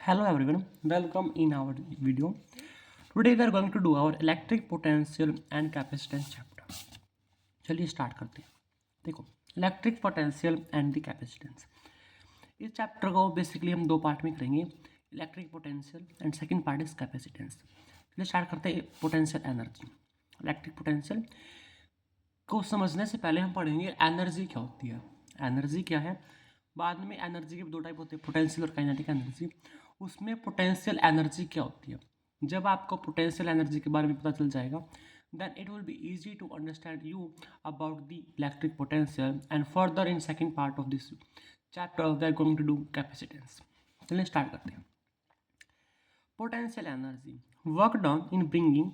Hello everyone, welcome in our video. Today we are going to do our electric potential and capacitance chapter. चलिए start करते हैं। देखो, electric potential and the capacitance. इस chapter को basically हम दो part में करेंगे, electric potential and second part is capacitance. चलिए स्टार्ट करते हैं पोटेंशियल एनर्जी। इलेक्ट्रिक पोटेंशियल को समझने से पहले हम पढ़ेंगे एनर्जी क्या होती है। एनर्जी क्या है, बाद में एनर्जी के दो टाइप होते हैं, पोटेंशियल और काइनेटिक एनर्जी। उसमें पोटेंशियल एनर्जी क्या होती है, जब आपको पोटेंशियल एनर्जी के बारे में पता चल जाएगा then it will be easy to understand you about the electric potential, and further in second part of this chapter we are going to do capacitance. चलिए स्टार्ट करते हैं। Potential energy work done in bringing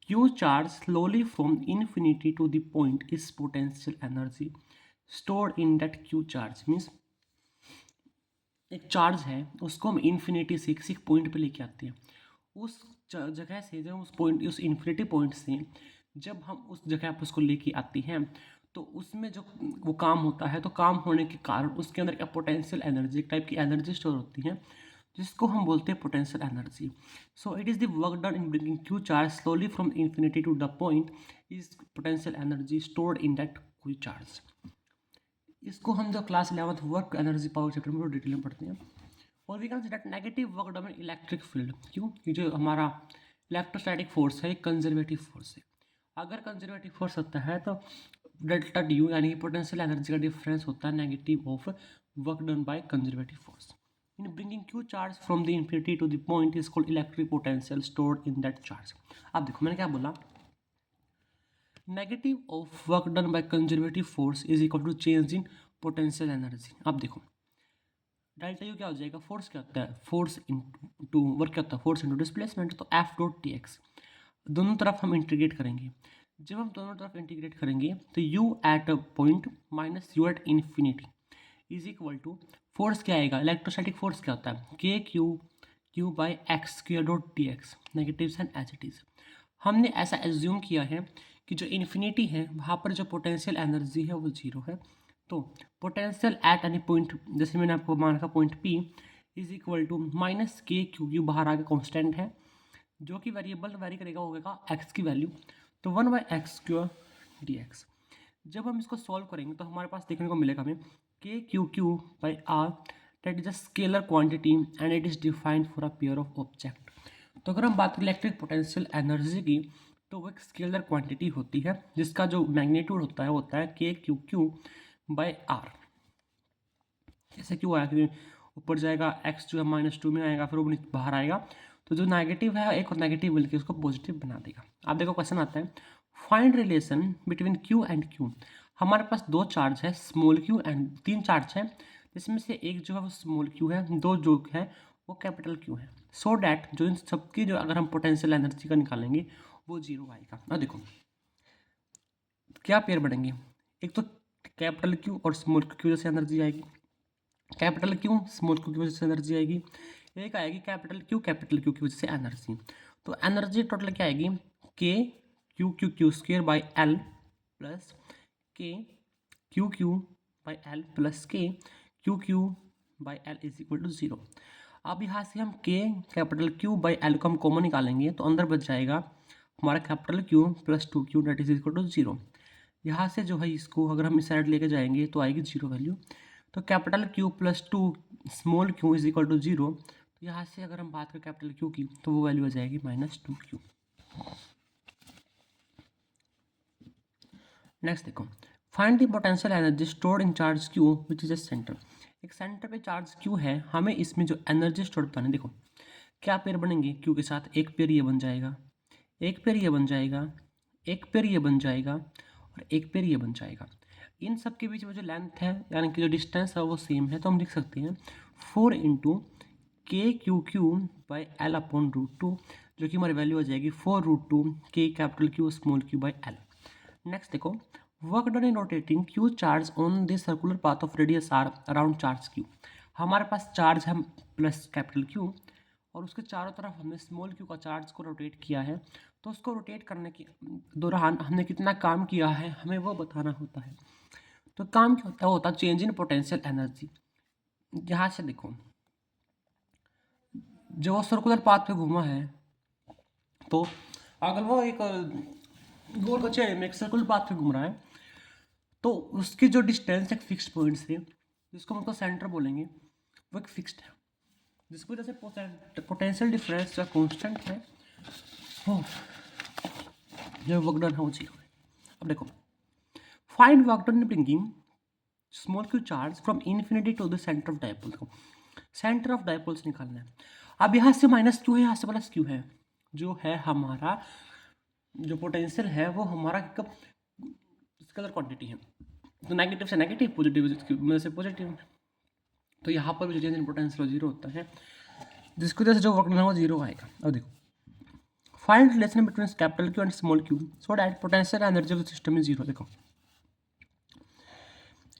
q charge slowly from infinity to the point is potential energy stored in that q charge। means एक charge है, उसको हम infinity से किसी point पे लेके आते हैं। उस जगह से जब उस पॉइंट उस इन्फिनिटी पॉइंट से जब हम उस जगह पर उसको लेके आते हैं तो उसमें जो वो काम होता है, तो काम होने के कारण उसके अंदर क्या पोटेंशियल एनर्जी, एक टाइप की एनर्जी स्टोर होती है जिसको हम बोलते हैं potential energy. So it is the work done in bringing Q charge slowly from infinity to the point is potential energy stored in that Q charge. इसको हम जो class 11th work energy power chapter में detail में पढ़ते हैं। और we can see that negative work done in electric field. क्यों? कि जो हमारा इलेक्ट्रोस्टैटिक फोर्स है, एक कंजर्वेटिव फोर्स है। अगर कंजर्वेटिव फोर्स होता है तो डेल्टा डी यू यानी कि पोटेंशियल एनर्जी का डिफरेंस होता है negative of work done by conservative force. In bringing Q charge from the infinity to the point is called electric potential stored in that charge. अब देखो मैंने क्या बोला, negative of work done by conservative force is equal to change in potential energy. अब देखो delta U क्या हो जाएगा, फोर्स क्या होता है, फोर्स इनटू वर्क क्या होता है, फोर्स इनटू डिस्प्लेसमेंट। तो एफ डॉट टी एक्स दोनों तरफ हम इंटीग्रेट करेंगे। जब हम दोनों तरफ इंटीग्रेट करेंगे तो u at a point minus U at infinity is equal to force क्या आएगा, इलेक्ट्रोस्टैटिक फोर्स क्या होता है, K Q by X square dot T X, negative and as it is. हमने ऐसा एज्यूम किया है कि जो इन्फिनिटी है वहाँ पर जो पोटेंशियल एनर्जी है वो जीरो है। तो पोटेंशियल एट एनी पॉइंट, जैसे मैंने आपको मान रखा point P is equal to minus K Q बाहर आगे कॉन्स्टेंट है जो कि वेरिएबल वेरी करेगा, होगा एक्स की वैल्यू, तो 1/x² dx। जब हम इसको सॉल्व करेंगे तो हमारे पास देखने को मिलेगा हमें K Q by R, that is a scalar quantity and it is defined for a pair of object. तो अगर हम बात करें इलेक्ट्रिक पोटेंशियल एनर्जी की तो वो एक स्केलर क्वांटिटी होती है जिसका जो मैग्नीट्यूड होता है के क्यू बाई आर। जैसे क्यों आया कि ऊपर जाएगा एक्स जो है -2 में आएगा, फिर वो बाहर आएगा, तो जो नेगेटिव है एक और नेगेटिव मिलकर उसको पॉजिटिव बना देगा। आप देखो क्वेश्चन आता है, find relation between Q and Q. हमारे पास दो चार्ज है, स्मॉल क्यू एंड तीन चार्ज है, जिसमें से एक जो है वो स्मॉल क्यू है, दो जो है वो कैपिटल क्यू है। सो डैट जो इन सबकी जो अगर हम पोटेंशियल एनर्जी का निकालेंगे वो जीरो आएगा। अब देखो क्या पेयर बनेंगे, एक तो कैपिटल क्यू और स्मॉल क्यू जैसे एनर्जी आएगी, कैपिटल क्यू स्मॉल क्यू की वजह से एनर्जी आएगी, एक आएगी कैपिटल क्यू की वजह से एनर्जी। तो एनर्जी टोटल क्या आएगी, K Q square by L plus K Q by L plus K Q by L is equal to 0। अब यहाँ से हम के कैपिटल क्यू बाई एल को हम कॉमन निकालेंगे तो अंदर बच जाएगा हमारा capital Q plus 2q that is equal to 0। यहाँ से जो है इसको अगर हम इस साइड लेके जाएंगे तो आएगी 0 वैल्यू। तो capital Q plus 2 small Q is equal to 0। तो यहाँ से अगर हम बात करें कैपिटल क्यू की तो वो वैल्यू आ जाएगी -2q। नेक्स्ट देखो, find the potential energy stored in charge Q which is a centre. एक सेंटर पे चार्ज क्यू है, हमें इसमें जो एनर्जी स्टोर बतानी। देखो क्या पेयर बनेंगे क्यू के साथ, एक पेयर ये बन जाएगा, एक पेयर ये बन जाएगा, एक पेयर ये बन जाएगा और एक पेयर ये बन जाएगा। इन सब के बीच में जो लेंथ है यानी कि जो डिस्टेंस है वो सेम है, तो हम लिख सकते हैं 4 इंटू के क्यू बाई एल अपॉन √2, जो कि हमारी वैल्यू आ जाएगी 4√2 के capital Q small Q by L. Next देखो, work done in rotating Q charge on the circular path of radius R around charge Q. हमारे पास चार्ज है प्लस कैपिटल क्यू और उसके चारों तरफ हमने स्मॉल क्यू का चार्ज को रोटेट किया है, तो उसको रोटेट करने के दौरान हमने कितना काम किया है हमें वो बताना होता है। तो काम क्या होता है चेंज इन पोटेंशियल एनर्जी। यहाँ से देखो जो वो सर्कुलर पाथ पे घूमा है, तो अगर वो एक गोल कच्चे में एक सर्कुलर पाथ पे घूम रहा है, तो उसकी जो डिस्टेंस एक फिक्स्ड पॉइंट से, जिसको हम उसका सेंटर बोलेंगे, वो एक फिक्स्ड है, जिसकी वजह से पोटेंशियल डिफरेंस जो कांस्टेंट है, वो जो वर्क डन है वो जीरो है। अब देखो, find work done bringing small Q charge from infinity to the centre of dipole. देखो, सेंटर ऑफ डायपोल्स निकालना है। अब यहाँ से माइनस क्यू है, यहाँ से प्लस क्यू है, जो है हमारा जो पोटेंशियल है वो हमारा कब स्केलर क्वांटिटी है, तो नेगेटिव से नेगेटिव, पॉजिटिव से पॉजिटिव, तो यहाँ पर भी जो चेंज इन पोटेंशियल जीरो होता है, जिसकी वजह से जो वर्क डन है वो जीरो आएगा। अब देखो, find relation between capital Q and small Q so that potential energy of the system is zero. देखो,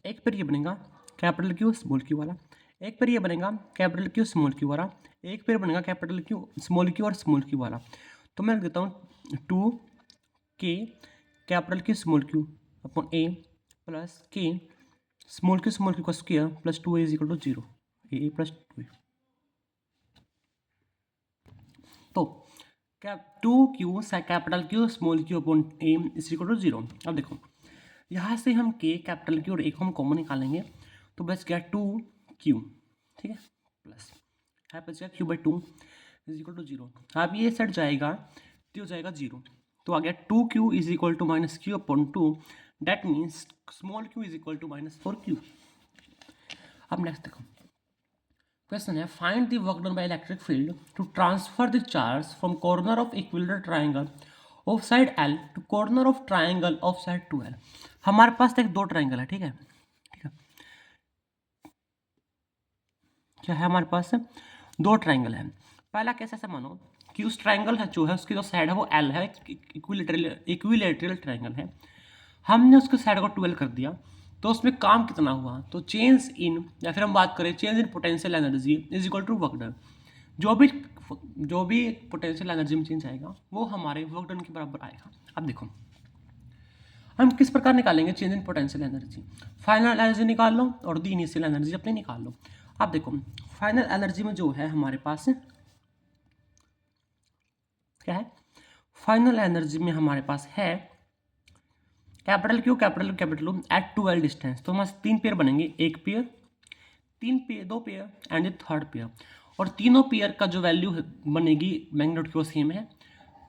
एक पेड़ ये बनेगा कैपिटल क्यू स्मॉल क्यू वाला, एक पेड़ ये बनेगा कैपिटल क्यू स्मॉल क्यू वाला, एक पेड़ बनेगा कैपिटल क्यू स्मॉल क्यू और स्मॉल क्यू वाला। तो मैं देता हूँ 2k capital Q small Q upon a plus k small Q का square plus 2a is equal to 0, a plus 2a। तो क्या 2q capital Q small Q upon a is equal to 0। अब देखो, यहाँ से हम k कैपिटल क्यू और एक हम कॉमन निकालेंगे, तो बस क्या 2q, ठीक है, प्लस है बच गया q/2 इज इक्वल टू 0। अब ये सेट जाएगा तो हो जाएगा 0, तो आ गया 2q is equal to minus Q upon 2, that means small q is equal to minus 4q। अब नेक्स्ट देखो, क्वेश्चन है find the work done by electric field to transfer the charge from corner of equilateral triangle of side L to corner of triangle of side 2L। हमारे पास एक दो triangle है, ठीक है, ठीक है, क्या है हमारे पास दो ट्राइंगल है। पहला केस ऐसा मानो कि उस ट्राइंगल है जो है उसकी जो साइड है वो L है, इक्विलेटरल ट्राइंगल है, हमने उसके साइड को 12 कर दिया, तो उसमें काम कितना हुआ, तो चेंज इन, या फिर हम बात करें change in potential energy is equal to work done. जो भी पोटेंशियल एनर्जी में चेंज आएगा वो हमारे वर्क डन के बराबर आएगा। अब देखो, हम किस प्रकार निकालेंगे change in potential energy, final energy निकाल लो और दी इनिशियल एनर्जी अपनी निकाल लो। अब देखो, फाइनल एनर्जी में जो है हमारे पास क्या है, फाइनल एनर्जी में हमारे पास है capital Q eight 2L distance. तो हमारे 3 पेयर बनेंगे, एक pair, 3 pair, 2 pair and the third pair, और तीनों पेयर का जो वैल्यू बनेगी मैग्नीट्यूड की वो सेम है,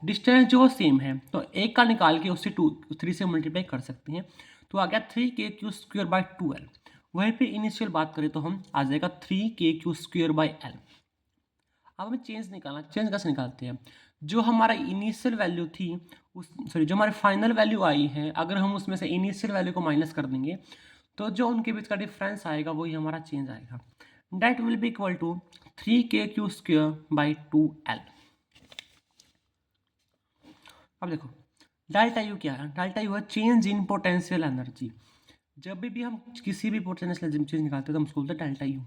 डिस्टेंस जो सेम है, तो एक का निकाल के उससे 3 से मल्टीप्लाई कर सकते हैं, तो आ गया 3k² 2L। वहीं पे इनिशियल बात करें तो हम आ जाएगा 3k² L। अब हमें चेंज निकालना, चेंज कैसे निकालते हैं, जो हमारा इनिशियल वैल्यू थी जो हमारी फाइनल वैल्यू आई है, अगर हम उसमें से इनिशियल वैल्यू को माइनस कर देंगे तो जो उनके बीच का डिफरेंस आएगा वही हमारा चेंज आएगा, that will be equal to 3k² 2L। अब देखो, डेल्टा यू क्या है, डेल्टा यू है चेंज इन पोटेंशियल एनर्जी। जब भी हम किसी भी पोटेंशियल एनर्जी चेंज निकालते हैं तो हम उसको बोलते हैं delta U,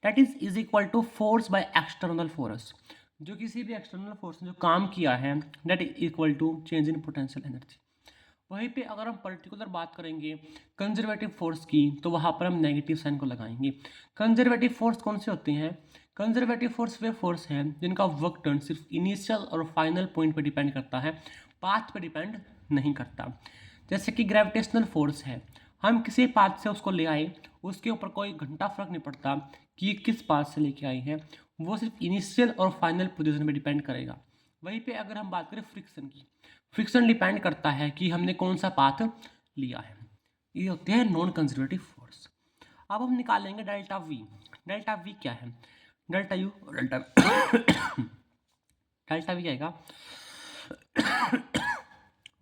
that is equal to force by external force. जो किसी भी एक्सटर्नल फोर्स ने जो काम किया है that is equal to change in potential energy. वहीं पे अगर हम पर्टिकुलर बात करेंगे कंजर्वेटिव फोर्स की, तो वहाँ पर हम नेगेटिव साइन को लगाएंगे। कंजर्वेटिव फोर्स कौन से होते हैं, कंजर्वेटिव फोर्स वे फोर्स हैं जिनका वर्क डन सिर्फ इनिशियल और फाइनल पॉइंट पर डिपेंड करता है, पाथ पर डिपेंड नहीं करता। जैसे कि ग्रेविटेशनल फोर्स है, हम किसी पाथ से उसको ले आए, उसके ऊपर कोई घंटा फर्क नहीं पड़ता कि किस पाथ से लेके आए हैं, वो सिर्फ इनिशियल और फाइनल पोजीशन पे डिपेंड करेगा। वहीं पे अगर हम बात करें फ्रिक्शन की, फ्रिक्शन डिपेंड करता है कि हमने कौन सा पाथ लिया है। ये होते हैं नॉन कंजर्वेटिव फोर्स। अब हम निकालेंगे डेल्टा वी। डेल्टा वी क्या है, डेल्टा यू और डेल्टा डेल्टा वी आएगा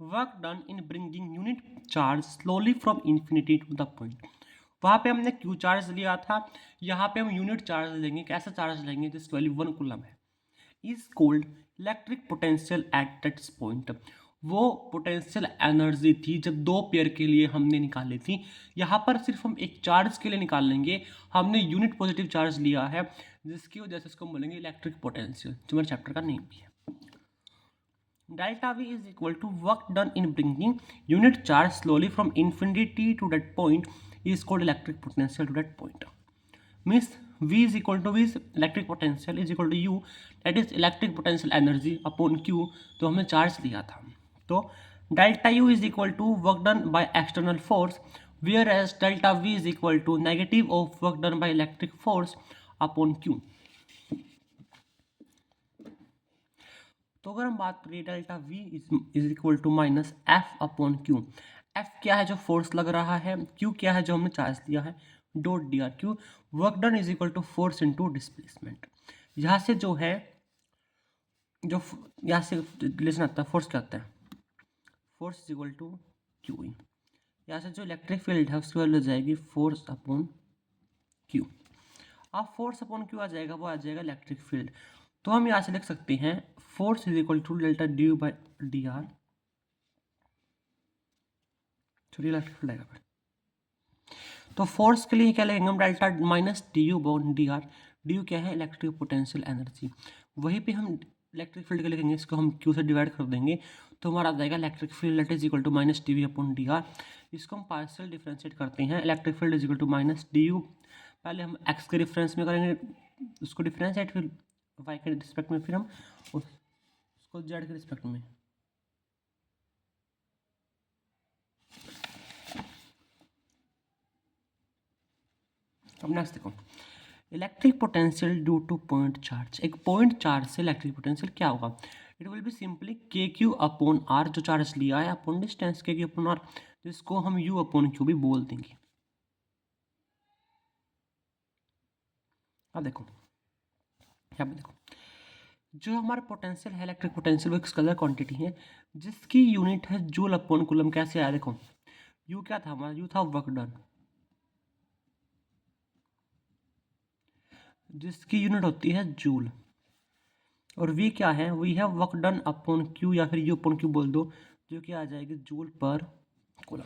work done in bringing unit charge slowly from infinity to the point. वहाँ पे हमने क्यू चार्ज लिया था, यहाँ पे हम यूनिट चार्ज लेंगे। कैसा चार्ज लेंगे, जिस वैल्यू 1 कूलम है, is cold electric potential at that point. वो पोटेंशियल एनर्जी थी जब दो पेयर के लिए हमने निकाली थी। यहाँ पर सिर्फ हम एक चार्ज के लिए निकाल लेंगे, हमने यूनिट पॉजिटिव चार्ज लिया है, जिसकी वजह से इसको बोलेंगे इलेक्ट्रिक पोटेंशियल, जो मेरे चैप्टर का नेम भी है। Delta V is equal to work done in bringing unit charge slowly from infinity to that point is called electric potential to that point. Means V is equal to electric potential is equal to U, that is electric potential energy upon Q, तो हमने charge लिया था। तो delta U is equal to work done by external force, where as delta V is equal to negative of work done by electric force upon Q। तो अगर हम बात करें delta V is equal to minus F upon Q. F क्या है जो force लग रहा है, क्यू क्या है जो हमने चार्ज लिया है, dot D R Q. Work done is equal to force into displacement. यहाँ से जो है जो यहाँ से रिलेशन आता है, फोर्स क्या आता है, force is equal to Q E. यहाँ से जो इलेक्ट्रिक फील्ड है उसकी वैल्यू हो जाएगी फोर्स अपॉन क्यू। अब फोर्स अपॉन क्यू आ जाएगा, वो आ जाएगा इलेक्ट्रिक फील्ड। तो हम यहाँ से लिख सकते हैं force is equal to delta D U by D R, sorry electric field आएगा फिर। तो फोर्स के लिए क्या लेंगे हम, delta minus D U upon D R. D U क्या है, इलेक्ट्रिक पोटेंशियल एनर्जी। वहीं पे हम इलेक्ट्रिक फील्ड के लिखेंगे, इसको हम क्यू से डिवाइड कर देंगे, तो हमारा आ जाएगा electric field that is equal to minus D V upon D R. इसको हम पार्शियल डिफरेंशिएट करते हैं, electric field is equal to minus D U, पहले हम एक्स के डिफरेंस में करेंगे उसको डिफरेंशिएट, फिर वाई के रिस्पेक्ट में, फिर हम उसको जेड के रिस्पेक्ट में। अब नेक्स्ट देखो, electric potential due two point charge. एक पॉइंट चार्ज से इलेक्ट्रिक पोटेंशियल क्या होगा, इट विल बी सिंपली के क्यू अपॉन आर, जो चार्ज लिया है अपॉन डिस्टेंस के क्यू अपॉन आर, जिसको हम यू अपॉन क्यू भी बोल देंगे। अब देखो यहाँ पे देखो, जो हमारा पोटेंशियल है इलेक्ट्रिक पोटेंशियल, वो एक स्केलर क्वांटिटी है जिसकी यूनिट है जूल अपॉन कूलम। कैसे आया देखो, यू क्या था हमारा, यू था वर्क डन, जिसकी यूनिट होती है जूल, और वी क्या है, वी है वर्क डन अपॉन क्यू, या फिर यू अपॉन क्यू बोल दो, जो कि आ जाएगी जूल पर coulomb.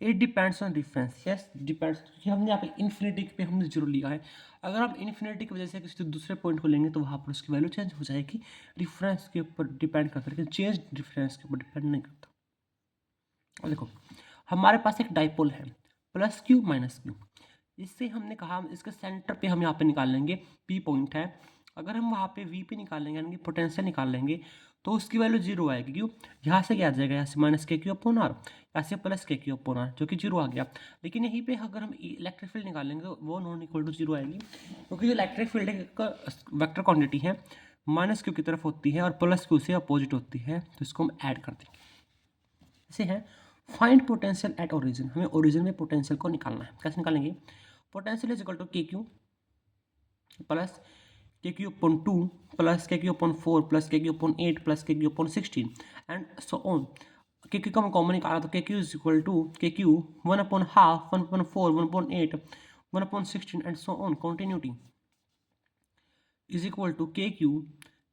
It depends on difference, yes depends, क्योंकि हमने यहाँ पे इन्फिनिटी पे हमने जीरो लिया है। अगर हम इन्फिनिटी की वजह से किसी दूसरे पॉइंट को लेंगे तो वहाँ पर उसकी वैल्यू चेंज हो जाएगी, डिफरेंस के ऊपर डिपेंड करता है, लेकिन चेंज डिफरेंस के ऊपर डिपेंड नहीं करता। और देखो हमारे पास एक डाइपोल है प्लस क्यू माइनस क्यू, इससे हमने कहा इसके सेंटर पे हम यहाँ पे निकाल लेंगे, पी पॉइंट है, अगर हम वहाँ पे वी पे निकाल लेंगे यानी कि पोटेंशियल निकाल लेंगे, तो उसकी वैल्यू जीरो आएगी। क्यों, यहाँ से क्या आ जाएगा, यहाँ से minus K Q upon are, यहाँ से plus K Q upon are, जो कि जीरो आ गया। लेकिन यहीं पे अगर हम इलेक्ट्रिक फील्ड निकालेंगे तो वो नॉन इक्वल टू जीरो आएगी, क्योंकि जो इलेक्ट्रिक फील्ड का वेक्टर क्वांटिटी है माइनस क्यू की तरफ होती है और प्लस क्यू से अपोजिट होती है, तो इसको हम ऐड कर देंगे। इसे है फाइंड पोटेंशियल एट ओरिजिन, हमें ओरिजिन में पोटेंशियल को निकालना है। कैसे निकालेंगे, potential is equal to K Q plus K Q upon 2 plus K Q upon 4 plus K Q upon 8 plus K Q upon 16 and so on. के Q का हम कॉमन निकाला तो के Q is equal to K Q 1 upon half, 1 upon 4, 1 upon 8, 1 upon 16 and so on continuity is equal to K Q.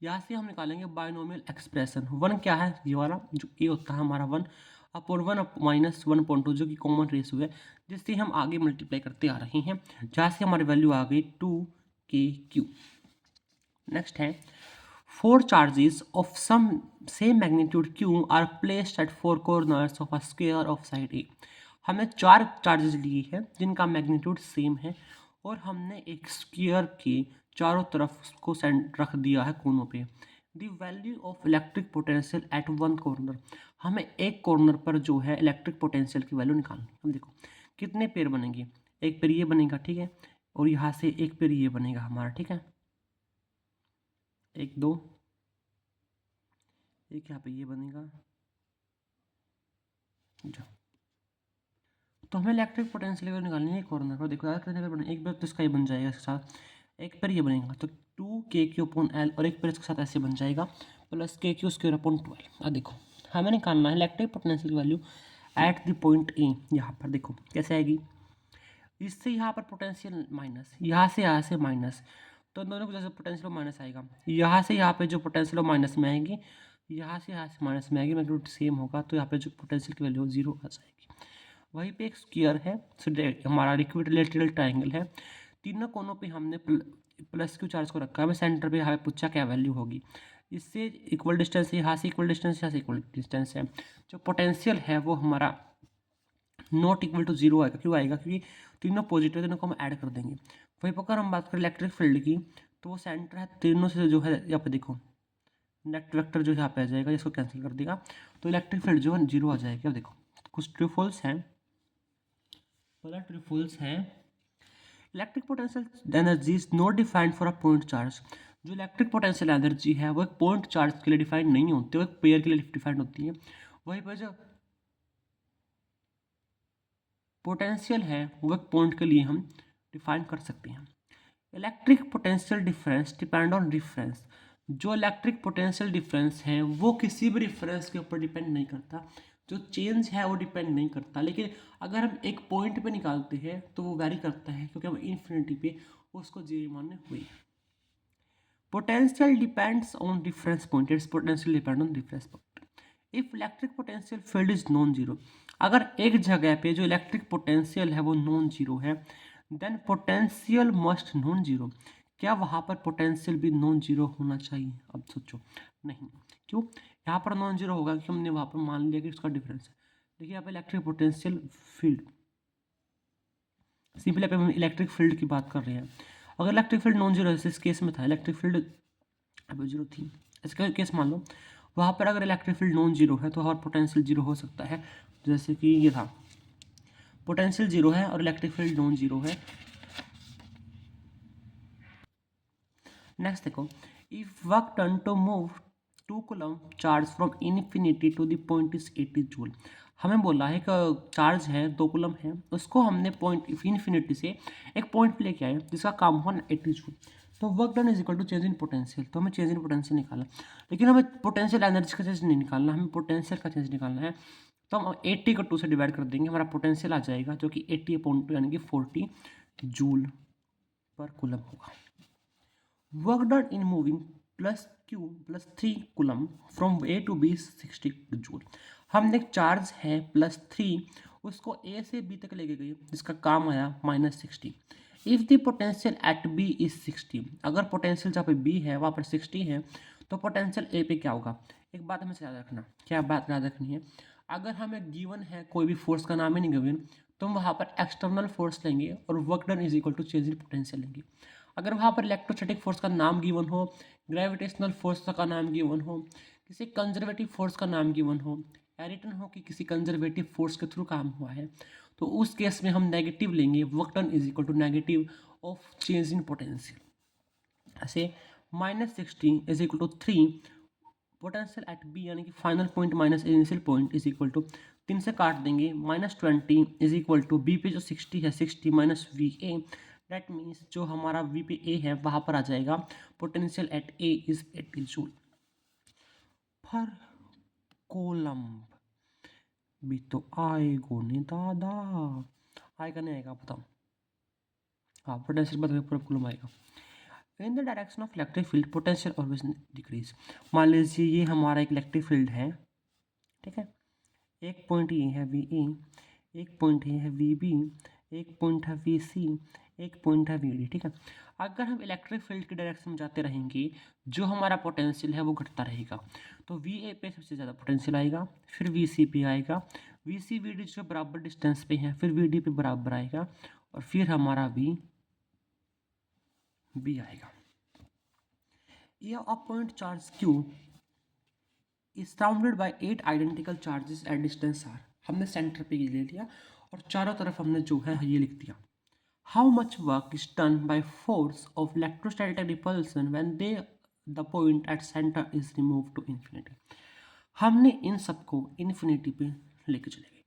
यहाँ से हम निकालेंगे बायनोमियल एक्सप्रेशन, वन क्या है ये वाला जो ए होता है हमारा 1 अपॉन 1 माइनस 1/2, जो कि कॉमन रेशियो है, जिससे हम आगे मल्टीप्लाई करते आ रहे हैं, जहाँ से हमारी वैल्यू आ गई 2kq। नेक्स्ट है, 4 charges of some same magnitude q are placed at 4 corners of a square of side A. हमने 4 चार्जेस लिए हैं जिनका मैग्नीट्यूड सेम है, और हमने एक स्क्वायर के चारों तरफ उसको सेंड रख दिया है कोनों पे। The value of electric potential at one corner, हमें एक कॉर्नर पर जो है इलेक्ट्रिक पोटेंशियल की वैल्यू निकालनी है। हम देखो कितने पेड़ बनेंगे, एक पेड़ ये बनेगा, ठीक है, और यहाँ से एक पेड़ ये बनेगा हमारा, ठीक है, 1 2, एक यहाँ पे ये बनेगा जो, तो हमें इलेक्ट्रिक पोटेंशियल निकालनी है कॉर्नर पर। देखो यार कितने पेड़ बने, एक पेड़ तो इसका ही बन जाएगा, इसके साथ एक पेड़ ये बनेगा, तो 2kq/L, और एक पेड़ इसके साथ ऐसे बन जाएगा प्लस kq²/12। अब देखो हमें निकालना है इलेक्ट्रिक पोटेंशियल की value at the point A. यहाँ पर देखो कैसे आएगी, इससे यहाँ पर पोटेंशियल माइनस, यहाँ से माइनस, तो दोनों की वजह से पोटेंशियल माइनस आएगा, यहाँ से यहाँ पे जो पोटेंशियल माइनस में आएगी, यहाँ से माइनस में आएगी, मैग्नीट्यूड सेम होगा, तो यहाँ पे जो पोटेंशियल की वैल्यू जीरो आ जाएगी। वहीं पे एक स्क्वायर है, हमारा इक्विलैटरल ट्रायंगल है, तीनों कोनों पे हमने प्लस क्यू चार्ज को रखा है, हमें सेंटर पे यहाँ पे पूछा क्या वैल्यू होगी, इससे इक्वल डिस्टेंस है, यहाँ से इक्वल डिस्टेंस, यहाँ से इक्वल डिस्टेंस है, जो पोटेंशियल है वो हमारा नॉट इक्वल टू जीरो आएगा। क्यों आएगा, क्योंकि तीनों पॉजिटिव है, तीनों को हम ऐड कर देंगे। वहीं पर अगर हम बात करें इलेक्ट्रिक फील्ड की, तो वो सेंटर है तीनों से जो है, यहाँ पे देखो नेट वेक्टर जो यहाँ पे आ जाएगा, इसको कैंसिल कर देगा, तो इलेक्ट्रिक फील्ड जो है 0 आ जाएगा। अब देखो कुछ ट्रू फॉल्स हैं, पहला ट्रू फॉल्स है electric potential energy is not defined for a point charge. जो इलेक्ट्रिक पोटेंशियल एनर्जी है वो एक पॉइंट चार्ज के लिए डिफाइंड नहीं होती, वो एक पेयर के लिए डिफाइंड होती है। वहीं पर जो पोटेंशियल है वो एक पॉइंट के लिए हम डिफाइन कर सकते हैं। Electric potential difference depend on reference. जो इलेक्ट्रिक पोटेंशियल डिफरेंस है वो किसी भी रिफरेंस के ऊपर डिपेंड नहीं करता, जो चेंज है वो डिपेंड नहीं करता। लेकिन अगर हम एक पॉइंट पे निकालते हैं तो वो वैरी करता है, क्योंकि हम इन्फिनिटी पे उसको जीरो माने हुए हैं। Potential depends on reference point. Its potential depend on reference point. If electric potential field is non-zero, अगर एक जगह पे जो इलेक्ट्रिक पोटेंशियल है वो नॉन जीरो है, then potential must non zero. क्या वहाँ पर पोटेंशियल भी नॉन जीरो होना चाहिए? अब सोचो, नहीं। क्यों? यहाँ पर नॉन जीरो होगा कि हमने वहाँ पर मान लिया कि उसका डिफरेंस है। देखिए यहाँ पर इलेक्ट्रिक पोटेंशियल फील्ड, सिंपली पे हम इलेक्ट्रिक फील्ड की बात कर रहे हैं। अगर इलेक्ट्रिक फील्ड नॉन जीरो इस केस में था, इलेक्ट्रिक फील्ड अब जीरो थी, इसका केस मान लो वहाँ पर अगर इलेक्ट्रिक फील्ड नॉन जीरो है तो हमारा पोटेंशियल जीरो हो सकता है। जैसे कि ये था, पोटेंशियल जीरो है और इलेक्ट्रिक फील्ड नॉन जीरो है। नेक्स्ट देखो, if work done to move 2 coulomb charge from infinity to the point is 80 joule. हमें बोला है कि चार्ज है 2 कूलम है, उसको हमने पॉइंट इन्फिनिटी से एक पॉइंट पे लेके आए जिसका काम हुआ 80 जूल। तो work done is equal to change in potential. तो हमें चेंज इन पोटेंशियल निकालना, लेकिन हमें पोटेंशियल एनर्जी का चेंज नहीं निकालना, हमें पोटेंशियल का चेंज निकालना है। तो हम 80 को 2 से डिवाइड कर देंगे, हमारा पोटेंशियल आ जाएगा जो कि 80 अपॉन 2 यानी कि 40 जूल पर कूलम होगा। Work done in moving plus Q plus 3 coulomb from A to B 60 joule. हमने एक चार्ज है +3, उसको ए से बी तक लेके गए जिसका काम आया -60। If the potential at B is 60, अगर पोटेंशियल जहाँ पे बी है वहाँ पर 60 है तो पोटेंशियल ए पे क्या होगा? एक बात हमें याद रखना, क्या बात याद रखनी है, अगर हमें गिवन है कोई भी फोर्स का नाम ही नहीं गिवन, तो हम वहाँ पर एक्सटर्नल फोर्स लेंगे और work done is equal to change in potential लेंगे। अगर वहाँ पर इलेक्ट्रोस्टैटिक फोर्स का नाम गिवन हो, ग्रेविटेशनल फोर्स का नाम गिवन हो, किसी कंजर्वेटिव फोर्स का नाम गिवन हो, या रिटन हो कि किसी कंजर्वेटिव फोर्स के थ्रू काम हुआ है, तो उस केस में हम नेगेटिव लेंगे। Work done is equal to negative of change in potential. ऐसे -60 is equal to 3, potential at B यानी कि final point minus initial point is equal to 3 से काट देंगे, -20 इज इक्वल टू बी पे जो 60 है 60 minus V A. That means जो हमारा वी पे ए है वहाँ पर आ जाएगा potential at A is 80 joule per coulomb. भी तो आएगो ने दादा, आएगा नहीं आएगा बताओ? हाँ, पोटेंशियल बदल पूरा कोलम्ब आएगा। In the direction of electric field potential always decrease. मान लीजिए ये हमारा एक इलेक्ट्रिक फील्ड है, ठीक है, एक पॉइंट ये है वी ए, एक पॉइंट ये है वी बी, एक पॉइंट है वी सी, एक पॉइंट है वी डी, ठीक है। अगर हम इलेक्ट्रिक फील्ड की डायरेक्शन में जाते रहेंगे जो हमारा पोटेंशियल है वो घटता रहेगा। तो वी ए पे सबसे ज़्यादा पोटेंशियल आएगा, फिर वी सी पे आएगा, वी सी वी डी जो बराबर डिस्टेंस पे है, फिर वी डी पे बराबर आएगा, और फिर हमारा वी बी आएगा। ये a point charge Q is surrounded by 8 identical charges at distance R. हमने सेंटर पे ये ले लिया और चारों तरफ हमने जो है ये लिख दिया। How much work is done by force of electrostatic repulsion when they the point at centre is remove to infinity. हमने इन सबको इन्फिनिटी पे लेके चले गए,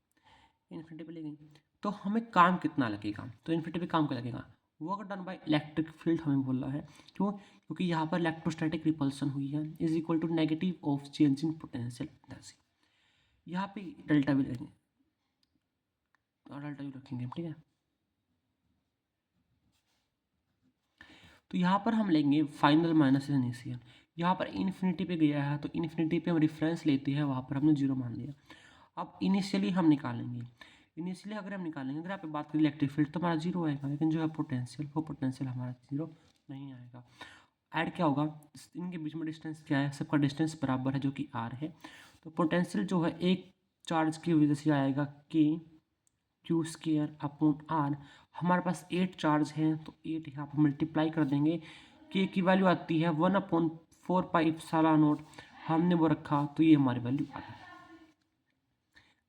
इन्फिनिटी पे ले गए तो हमें काम कितना लगेगा? तो इन्फिनिटी पे काम क्या लगेगा? Work done by electric field हमें बोला है। क्यों? क्योंकि यहाँ पर इलेक्ट्रोस्टैटिक रिपल्सन हुई है is equal to negative of change in potential energy. यहाँ पे डेल्टा भी लगेंगे और डेल्टा भी रखेंगे, ठीक है। तो यहाँ पर हम लेंगे फाइनल माइनस इनिशियल। यहाँ पर इन्फिनिटी पे गया है तो इन्फिनिटी पे हम रेफरेंस लेते हैं, वहाँ पर हमने जीरो मान लिया। अब इनिशियली हम निकालेंगे, इनिशियली अगर हम निकालेंगे, अगर आप बात करें इलेक्ट्रिक फील्ड तो हमारा जीरो आएगा, लेकिन जो है पोटेंशियल वो पोटेंशियल हमारा जीरो नहीं आएगा। ऐड क्या होगा? इनके बीच में डिस्टेंस क्या है? सबका डिस्टेंस बराबर है जो कि आर है। तो पोटेंशियल जो है एक चार्ज की वजह से आएगा के क्यू स्केयर अपॉन आर। हमारे पास 8 चार्ज हैं तो 8 यहाँ पर मल्टीप्लाई कर देंगे। के की वैल्यू आती है 1/4πε0। हमने वो रखा तो ये हमारी वैल्यू आ गई।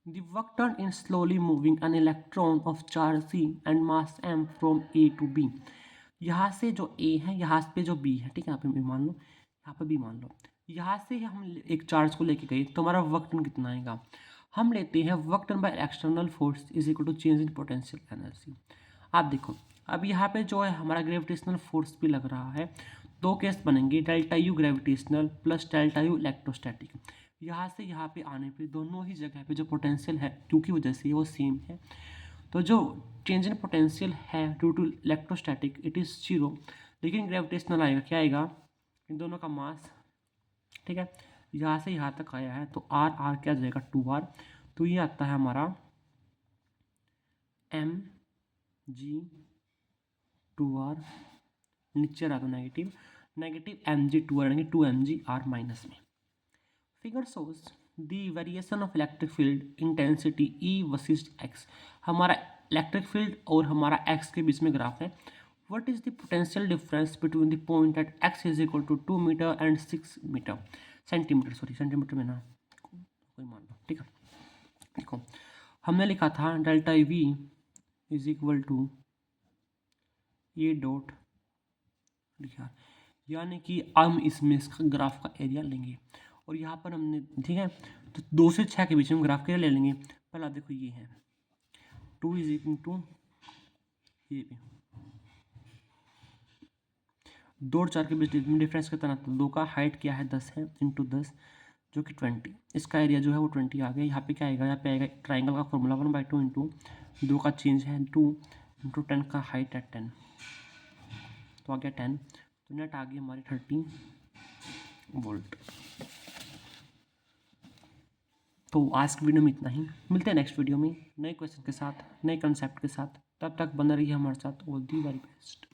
The work done in slowly moving an electron of charge C and mass m from A to B। यहाँ से जो A है, यहाँ पे जो B है, ठीक है, यहाँ पे B मान लो, यहाँ पे B मान लो। यहाँ से हम एक चार्ज को लेके गए तो हमारा वर्क डन कितना आएगा। हम लेते हैं work done by external force is equal to change in potential energy. आप देखो अब यहाँ पे जो है हमारा ग्रेविटेशनल फोर्स भी लग रहा है। दो केस बनेंगे, delta U gravitational plus delta U electrostatic. यहाँ से यहाँ पे आने पे दोनों ही जगह पे जो पोटेंशियल है क्योंकि वजह से वो सेम है, तो जो चेंज इन पोटेंशियल है due to electrostatic it is 0। लेकिन ग्रेविटेशनल आएगा, क्या आएगा, इन दोनों का मास, ठीक है, यहाँ से यहाँ तक आया है तो आर आर क्या जाएगा 2r। तो ये आता है हमारा एम जी 2r, नीचे रहा तो नेगेटिव एम जी 2r यानी 2mg r माइनस में। Figure shows the variation of electric field intensity E versus x। हमारा इलेक्ट्रिक फील्ड और हमारा x के बीच में ग्राफ है। What is the potential difference between the point at x is equal to 2 metre and 6 metre centimetre, sorry centimetre में ना कोई मान लो, ठीक है। देखो हमने लिखा था delta V is equal to ये डॉट लिखा, यानी कि हम इसमें इसका ग्राफ का एरिया लेंगे और यहाँ पर हमने, ठीक है, तो 2 से 6 के बीच में ग्राफ के ले लेंगे। पहला देखो ये है 2 इज इक्वल टू ये भी 2 और 4 के बीच में डिफरेंस कितना था, 2 का हाइट क्या है 10 है इंटू 10 जो कि 20। इसका एरिया जो है वो 20 आ गया। यहाँ पे क्या आएगा, यहाँ पे आएगा ट्राइंगल का फॉर्मूला 1/2 इंटू 2 का चेंज है 2 इंटू 10 का हाइट है 10 तो आ गया 10। तो नेट आ गई हमारी 30 वोल्ट। तो आज की वीडियो में इतना ही, मिलते हैं नेक्स्ट वीडियो में नए क्वेश्चन के साथ, नए कंसेप्ट के साथ। तब तक बना रहिए हमारे साथ। All the very best.